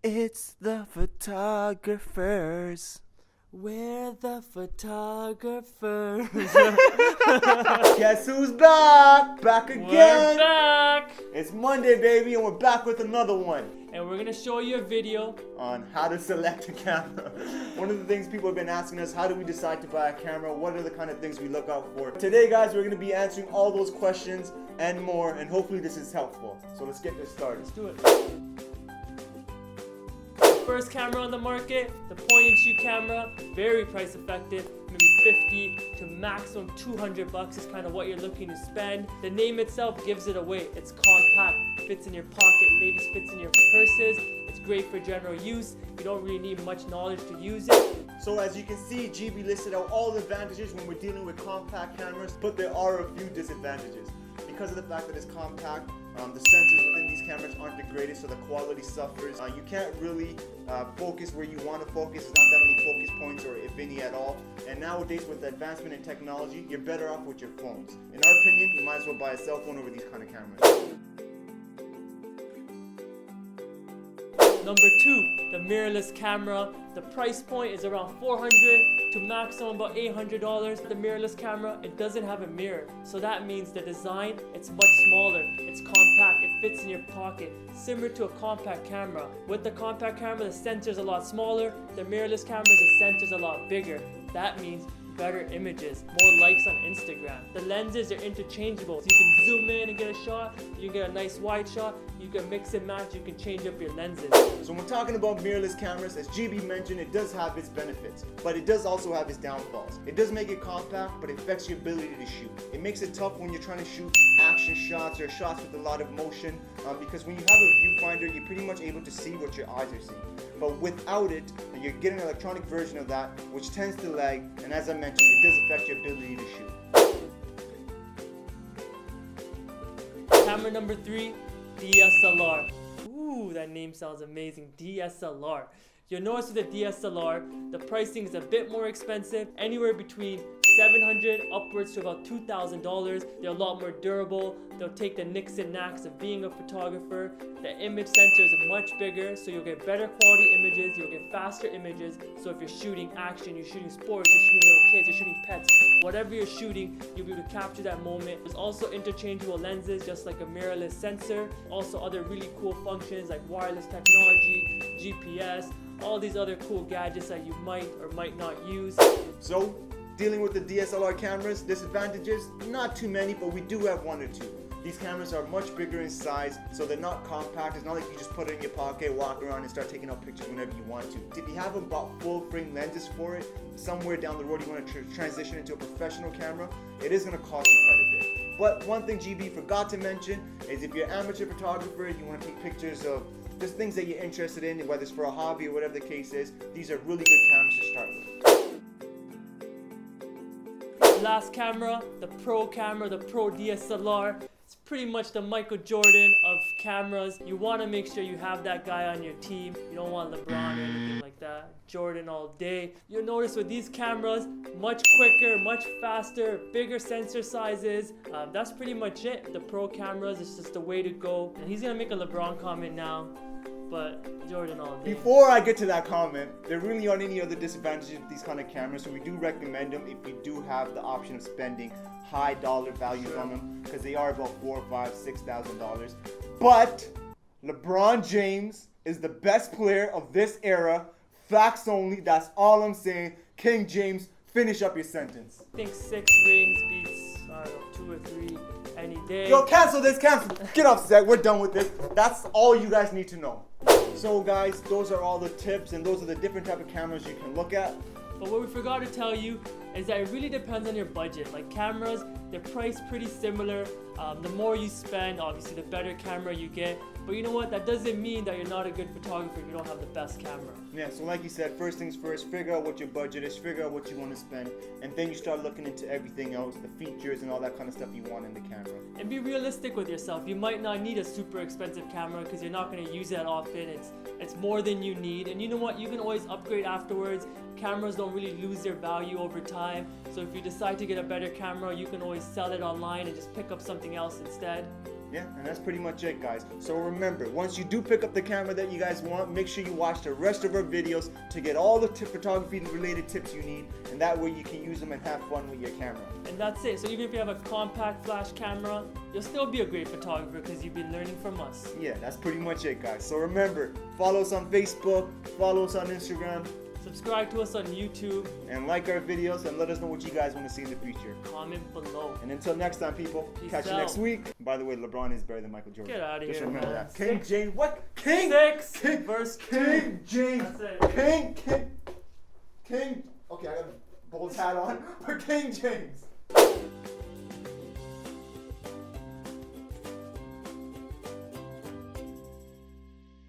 It's the Photographers. We're the photographers. Guess who's back? Back again. We're back. It's Monday, baby, and we're back with another one And we're gonna show you a video on how to select a camera. One of the things people have been asking us, how do we decide to buy a camera? What are the kind of things we look out for? Today, guys, we're gonna be answering all those questions and more, and hopefully this is helpful. So let's get this started. Let's do it. First camera on the market, the point-and-shoot camera, very price effective, maybe 50 to maximum 200 bucks is kind of what you're looking to spend. The name itself gives it away. It's compact, fits in your pocket, ladies fits in your purses. It's great for general use. You don't really need much knowledge to use it. So as you can see, GB listed out all the advantages when we're dealing with compact cameras, but there are a few disadvantages. Because of the fact that it's compact, the sensors within these cameras aren't the greatest, so the quality suffers. You can't really focus where you want to focus. There's not that many focus points, or if any at all. And nowadays, with the advancement in technology, you're better off with your phones. In our opinion, you might as well buy a cell phone over these kind of cameras. Number 2, the mirrorless camera. The price point is around $400 to maximum about $800. The mirrorless camera, it doesn't have a mirror. So that means the design, it's much smaller. It's compact, it fits in your pocket. Similar to a compact camera. With the compact camera, the sensor's a lot smaller. The mirrorless cameras, the sensor's a lot bigger. That means better images, more likes on Instagram. The lenses are interchangeable, so you can zoom in and get a shot, you can get a nice wide shot, you can mix and match, you can change up your lenses. So when we're talking about mirrorless cameras, as GB mentioned, it does have its benefits, but it does also have its downfalls. It does make it compact, but it affects your ability to shoot. It makes it tough when you're trying to shoot action shots or shots with a lot of motion, because when you have a viewfinder, you're pretty much able to see what your eyes are seeing. But without it, you're getting an electronic version of that, which tends to lag, and as I mentioned, it does affect your ability to shoot. Camera number 3, DSLR. Ooh, that name sounds amazing, DSLR. You'll notice with the DSLR, the pricing is a bit more expensive, anywhere between $700 upwards to about $2,000. They're a lot more durable. They'll take the nicks and knacks of being a photographer. The image sensor is much bigger, so you'll get better quality images, you'll get faster images. So if you're shooting action, you're shooting sports, you're shooting little kids, you're shooting pets, whatever you're shooting, you'll be able to capture that moment. There's also interchangeable lenses, just like a mirrorless sensor. Also other really cool functions like wireless technology, GPS, all these other cool gadgets that you might or might not use. So, dealing with the DSLR cameras, disadvantages, not too many, but we do have one or two. These cameras are much bigger in size, so they're not compact. It's not like you just put it in your pocket, walk around and start taking out pictures whenever you want to. If you haven't bought full frame lenses for it, somewhere down the road you want to transition into a professional camera, it is going to cost you quite a bit. But one thing GB forgot to mention is if you're an amateur photographer, you want to take pictures of just things that you're interested in, whether it's for a hobby or whatever the case is, these are really good cameras to start with. Last camera, the Pro camera, the Pro DSLR. It's pretty much the Michael Jordan of cameras. You want to make sure you have that guy on your team. You don't want LeBron or anything like that. Jordan all day. You'll notice with these cameras, much quicker, much faster, bigger sensor sizes. That's pretty much it. The Pro cameras is just the way to go. And he's gonna make a LeBron comment now, but Jordan all day. Before I get to that comment, there really aren't any other disadvantages with these kind of cameras, so we do recommend them if you do have the option of spending high dollar values on them, because they are about $4,000, $5,000, $6,000. But LeBron James is the best player of this era. Facts only, that's all I'm saying. King James, finish up your sentence. I think 6 rings beats, I don't know, 2 or 3 any day. Yo, cancel this, cancel. Get off set, we're done with this. That's all you guys need to know. So guys, those are all the tips, and those are the different type of cameras you can look at. But what we forgot to tell you is that it really depends on your budget. Like cameras, they're priced pretty similar. The more you spend, obviously the better camera you get. But you know what? That doesn't mean that you're not a good photographer if you don't have the best camera. Yeah, so like you said, first things first, figure out what your budget is, figure out what you want to spend, and then you start looking into everything else, the features and all that kind of stuff you want in the camera. And be realistic with yourself. You might not need a super expensive camera because you're not going to use it often. It's It's more than you need, and you know what? You can always upgrade afterwards. Cameras don't really lose their value over time, so if you decide to get a better camera, you can always sell it online and just pick up something else instead. Yeah, and that's pretty much it, guys. So remember, once you do pick up the camera that you guys want, make sure you watch the rest of our videos to get all the photography related tips you need, and that way you can use them and have fun with your camera. And that's it. So even if you have a compact flash camera, you'll still be a great photographer because you've been learning from us. Yeah, that's pretty much it, guys. So remember, follow us on Facebook, follow us on Instagram, Subscribe to us on YouTube. and like our videos, and let us know what you guys want to see in the future. Comment below. And until next time, people, Peace catch you out. next week. By the way, LeBron is better than Michael Jordan. Get outta Just here, remember man. that. King James, what? King? 6 King, verse 2. King James. That's it. King. Okay, I got a Bulls hat on. But King James.